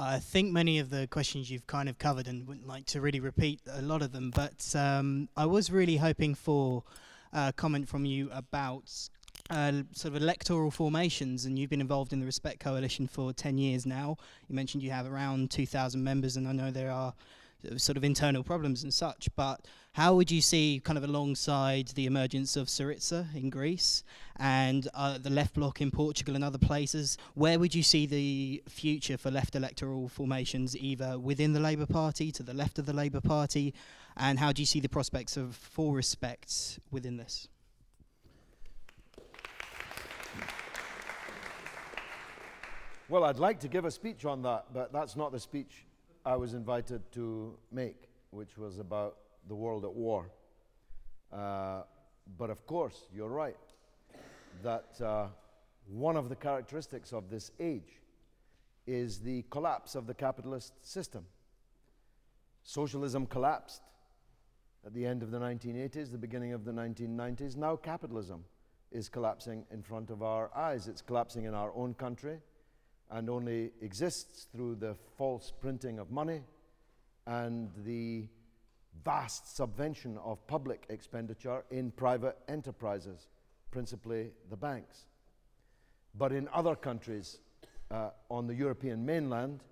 I think many of the questions you've kind of covered and wouldn't like to really repeat a lot of them, but I was really hoping for a comment from you about sort of electoral formations, and you've been involved in the Respect Coalition for 10 years now. You mentioned you have around 2,000 members, and I know there are sort of internal problems and such, but how would you see, kind of alongside the emergence of Syriza in Greece and the left bloc in Portugal and other places, where would you see the future for left electoral formations, either within the Labour Party, to the left of the Labour Party, and how do you see the prospects for Respect within this? Well, I'd like to give a speech on that, but that's not the speech I was invited to make, which was about the world at war. But of course, you're right, that one of the characteristics of this age is the collapse of the capitalist system. Socialism collapsed at the end of the 1980s, the beginning of the 1990s. Now capitalism is collapsing in front of our eyes. It's collapsing in our own country, and only exists through the false printing of money and the vast subvention of public expenditure in private enterprises, principally the banks. But in other countries on the European mainland,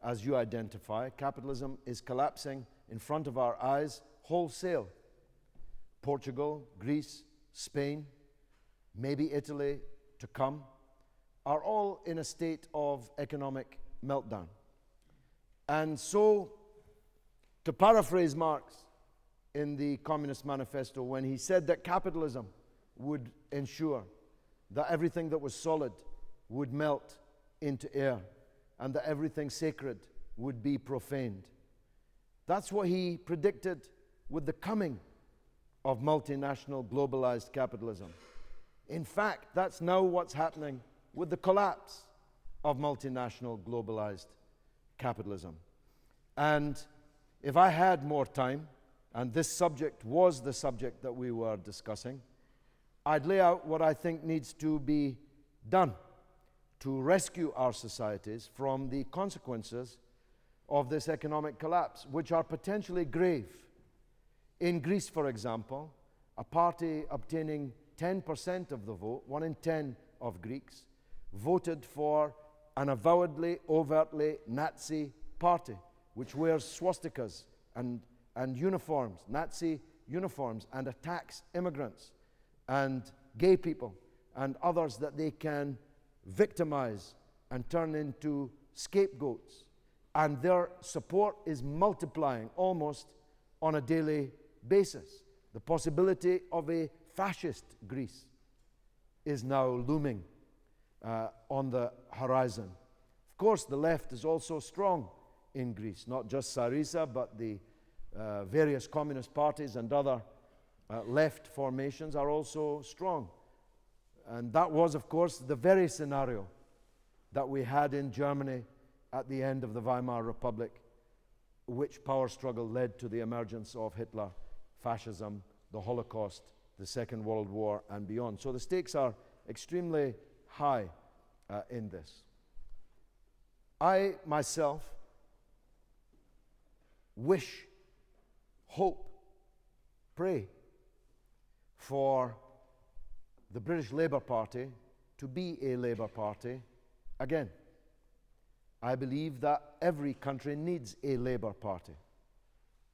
as you identify, capitalism is collapsing in front of our eyes wholesale. Portugal, Greece, Spain, maybe Italy to come, are all in a state of economic meltdown. And so, to paraphrase Marx in the Communist Manifesto, when he said that capitalism would ensure that everything that was solid would melt into air and that everything sacred would be profaned. That's what he predicted with the coming of multinational globalized capitalism. In fact, that's now what's happening with the collapse of multinational globalized capitalism. And if I had more time, and this subject was the subject that we were discussing, I'd lay out what I think needs to be done to rescue our societies from the consequences of this economic collapse, which are potentially grave. In Greece, for example, a party obtaining 10% of the vote, 1 in 10 of Greeks, voted for an avowedly, overtly Nazi party, which wears swastikas and uniforms, Nazi uniforms, and attacks immigrants and gay people and others that they can victimize and turn into scapegoats. And their support is multiplying almost on a daily basis. The possibility of a fascist Greece is now looming on the horizon. Of course, the left is also strong in Greece, not just Syriza, but the various communist parties and other left formations are also strong. And that was, of course, the very scenario that we had in Germany at the end of the Weimar Republic, which power struggle led to the emergence of Hitler, fascism, the Holocaust, the Second World War, and beyond. So the stakes are extremely high in this. I myself wish, hope, pray for the British Labour Party to be a Labour Party again. I believe that every country needs a Labour Party,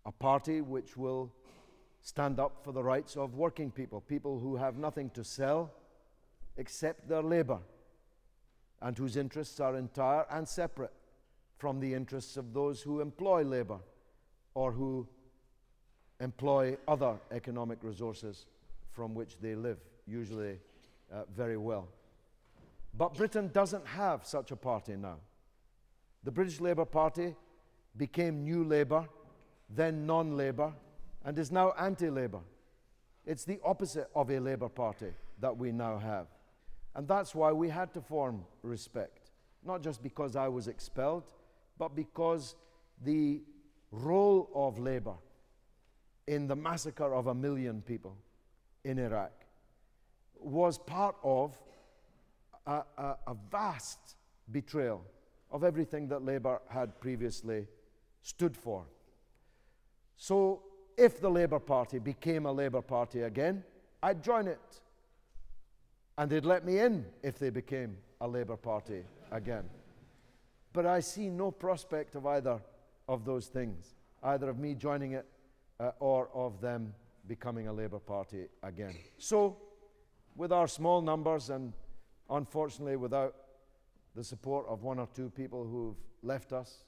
a party which will stand up for the rights of working people, people who have nothing to sell except their labour, and whose interests are entire and separate from the interests of those who employ labour or who employ other economic resources from which they live, usually very well. But Britain doesn't have such a party now. The British Labour Party became New Labour, then non-Labour, and is now anti-Labour. It's the opposite of a Labour Party that we now have. And that's why we had to form Respect. Not just because I was expelled, but because the role of Labour in the massacre of 1 million people in Iraq was part of a vast betrayal of everything that Labour had previously stood for. So if the Labour Party became a Labour Party again, I'd join it. And they'd let me in if they became a Labour Party again. But I see no prospect of either of those things, either of me joining it or of them becoming a Labour Party again. So, with our small numbers and unfortunately without the support of one or two people who've left us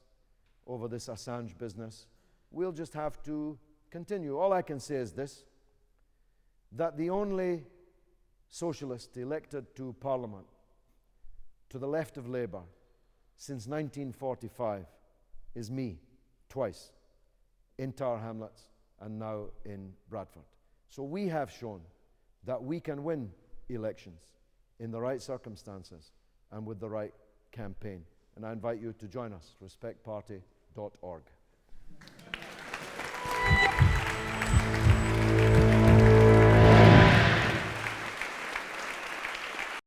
over this Assange business, we'll just have to continue. All I can say is this, that the only socialist elected to Parliament to the left of Labour since 1945 is me, twice, in Tower Hamlets and now in Bradford. So we have shown that we can win elections in the right circumstances and with the right campaign. And I invite you to join us, respectparty.org.